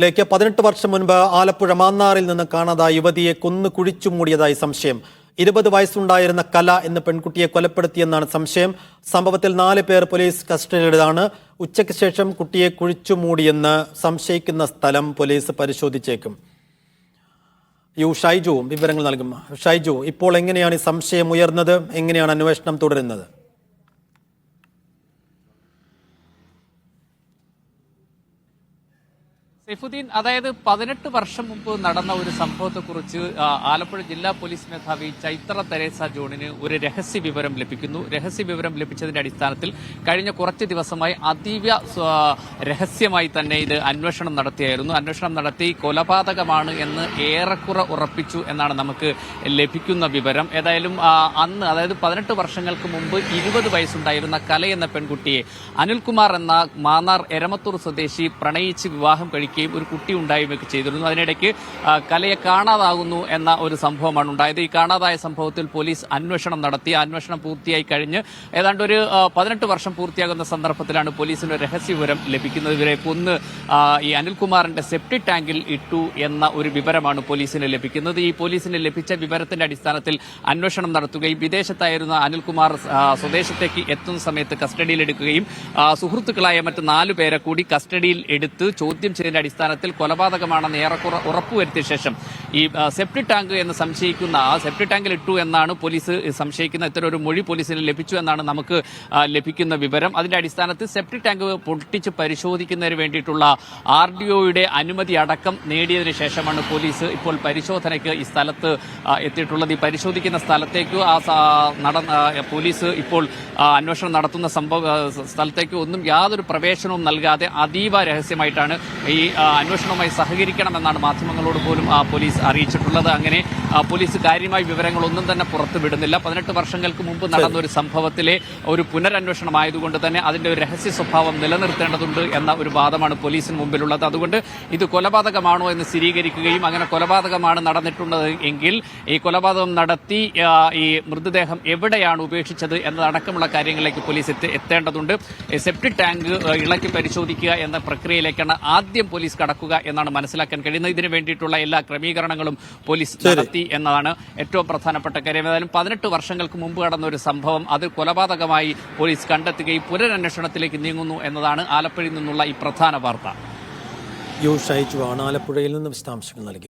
ലേക്ക് 18 വർഷം മുൻപ് ആലപ്പുഴ മാന്നാറിൽ നിന്ന് കാണാതായ യുവതിയെ കൊന്നു കുഴിച്ചു മൂടിയതായി സംശയം. 20 വയസ്സുണ്ടായിരുന്ന കല എന്ന പെൺകുട്ടിയെ കൊലപ്പെടുത്തിയെന്നാണ് സംശയം. സംഭവത്തിൽ 4 പേർ പോലീസ് കസ്റ്റഡിയിലാണ്. ഉച്ചയ്ക്ക് ശേഷം കുട്ടിയെ കുഴിച്ചു മൂടിയെന്ന് സംശയിക്കുന്ന സ്ഥലം പോലീസ് പരിശോധിച്ചേക്കും. ഷൈജു വിവരങ്ങൾ നൽകും. ഷൈജു, ഇപ്പോൾ എങ്ങനെയാണ് ഈ സംശയം ഉയർന്നത്? എങ്ങനെയാണ് അന്വേഷണം തുടരുന്നത്? സൈഫുദ്ദീൻ, അതായത് 18 വർഷം മുമ്പ് നടന്ന ഒരു സംഭവത്തെക്കുറിച്ച് ആലപ്പുഴ ജില്ലാ പോലീസ് മേധാവി ചൈത്ര തെരേസ ജോണിന് ഒരു രഹസ്യ വിവരം ലഭിക്കുന്നു. രഹസ്യ വിവരം ലഭിച്ചതിന്റെ അടിസ്ഥാനത്തിൽ കഴിഞ്ഞ കുറച്ച് ദിവസമായി അതീവ രഹസ്യമായി തന്നെ ഇത് അന്വേഷണം നടത്തിയായിരുന്നു. അന്വേഷണം നടത്തി കൊലപാതകമാണ് എന്ന് ഏറെക്കുറെ ഉറപ്പിച്ചു എന്നാണ് നമുക്ക് ലഭിക്കുന്ന വിവരം. ഏതായാലും അന്ന്, അതായത് 18 വർഷങ്ങൾക്ക് മുമ്പ് 20 വയസ്സുണ്ടായിരുന്ന കല എന്ന പെൺകുട്ടിയെ അനിൽകുമാർ എന്ന മാന്നാർ എരമത്തൂർ സ്വദേശി പ്രണയിച്ച് വിവാഹം കഴിക്കുകയും ഒരു കുട്ടി ഉണ്ടാവുകയൊക്കെ ചെയ്തിരുന്നു. അതിനിടയ്ക്ക് കലയെ കാണാതാകുന്നു എന്ന ഒരു സംഭവമാണ് ഉണ്ടായത്. ഈ കാണാതായ സംഭവത്തിൽ പോലീസ് അന്വേഷണം നടത്തി. അന്വേഷണം പൂർത്തിയായി കഴിഞ്ഞ് ഏതാണ്ട് ഒരു 18 വർഷം പൂർത്തിയാകുന്ന സന്ദർഭത്തിലാണ് പോലീസിന് രഹസ്യ വിവരം ലഭിക്കുന്നത്. ഇവരെ കൊന്ന് ഈ അനിൽകുമാറിന്റെ സെപ്റ്റിക് ടാങ്കിൽ ഇട്ടു എന്ന ഒരു വിവരമാണ് പോലീസിന് ലഭിക്കുന്നത്. ഈ പോലീസിന് ലഭിച്ച വിവരത്തിന്റെ അടിസ്ഥാനത്തിൽ അന്വേഷണം നടത്തുകയും വിദേശത്തായിരുന്ന അനിൽകുമാർ സ്വദേശത്തേക്ക് എത്തുന്ന സമയത്ത് കസ്റ്റഡിയിലെടുക്കുകയും സുഹൃത്തുക്കളായ മറ്റ് 4 പേരെ കൂടി കസ്റ്റഡിയിൽ എടുത്ത് ചോദ്യം ചെയ്തതിന്റെ അടിസ്ഥാനത്തിൽ കൊലപാതകമാണെന്ന് ഏറെക്കുറെ ഉറപ്പുവരുത്തിയ ശേഷം ഈ സെപ്റ്റിക് ടാങ്ക് എന്ന് സംശയിക്കുന്ന സെപ്റ്റിക് ടാങ്കിൽ ഇട്ടു എന്നാണ് പോലീസ് സംശയിക്കുന്ന ഇത്തരം ഒരു മൊഴി പോലീസിന് ലഭിച്ചു എന്നാണ് നമുക്ക് ലഭിക്കുന്ന വിവരം. അതിന്റെ അടിസ്ഥാനത്തിൽ സെപ്റ്റിക് ടാങ്ക് പൊട്ടിച്ച് പരിശോധിക്കുന്നതിന് വേണ്ടിയിട്ടുള്ള RDOയുടെ അനുമതി അടക്കം നേടിയതിനു ശേഷമാണ് പോലീസ് ഇപ്പോൾ പരിശോധനയ്ക്ക് ഈ സ്ഥലത്ത് എത്തിയിട്ടുള്ളത്. ഈ പരിശോധിക്കുന്ന സ്ഥലത്തേക്ക് പോലീസ് ഇപ്പോൾ അന്വേഷണം നടത്തുന്ന സ്ഥലത്തേക്ക് ഒന്നും യാതൊരു പ്രവേശനവും നൽകാതെ അതീവ രഹസ്യമായിട്ടാണ് ഈ അന്വേഷണവുമായി സഹകരിക്കണമെന്നാണ് മാധ്യമങ്ങളോട് പോലും പോലീസ് അറിയിച്ചിട്ടുള്ളത്. അങ്ങനെ പോലീസ് കാര്യമായ വിവരങ്ങളൊന്നും തന്നെ പുറത്തുവിടുന്നില്ല. 18 വർഷങ്ങൾക്ക് മുമ്പ് നടന്ന ഒരു സംഭവത്തിലെ ഒരു പുനരന്വേഷണം ആയതുകൊണ്ട് തന്നെ അതിന്റെ ഒരു രഹസ്യ സ്വഭാവം നിലനിർത്തേണ്ടതുണ്ട് എന്ന ഒരു വാദമാണ് പോലീസിന് മുമ്പിലുള്ളത്. അതുകൊണ്ട് ഇത് കൊലപാതകമാണോ എന്ന് സ്ഥിരീകരിക്കുകയും അങ്ങനെ കൊലപാതകമാണ് നടന്നിട്ടുള്ളത് എങ്കിൽ ഈ കൊലപാതകം നടത്തി ഈ മൃതദേഹം എവിടെയാണ് ഉപേക്ഷിച്ചത് എന്നതടക്കമുള്ള കാര്യങ്ങളിലേക്ക് പോലീസ് എത്തേണ്ടതുണ്ട്. സെപ്റ്റിക് ടാങ്ക് ഇളക്കി പരിശോധിക്കുക എന്ന പ്രക്രിയയിലേക്കാണ് ആദ്യം പോലീസ് കടക്കുക എന്നാണ് മനസ്സിലാക്കാൻ കഴിയുന്നത്. ഇതിനു വേണ്ടിയിട്ടുള്ള എല്ലാ ക്രമീകരണങ്ങളും പോലീസ് നടത്തി എന്നതാണ് ഏറ്റവും പ്രധാനപ്പെട്ട കാര്യം. ഏതായാലും 18 വർഷങ്ങൾക്ക് മുമ്പ് നടന്ന ഒരു സംഭവം അത് കൊലപാതകമായി പോലീസ് കണ്ടെത്തുകയും പുനരന്വേഷണത്തിലേക്ക് നീങ്ങുന്നു എന്നതാണ് ആലപ്പുഴയിൽ നിന്നുള്ള ഈ പ്രധാന വാർത്ത. ഷൈജു ആണ് ആലപ്പുഴയിൽ നിന്ന് വിശദാംശങ്ങൾ നൽകി.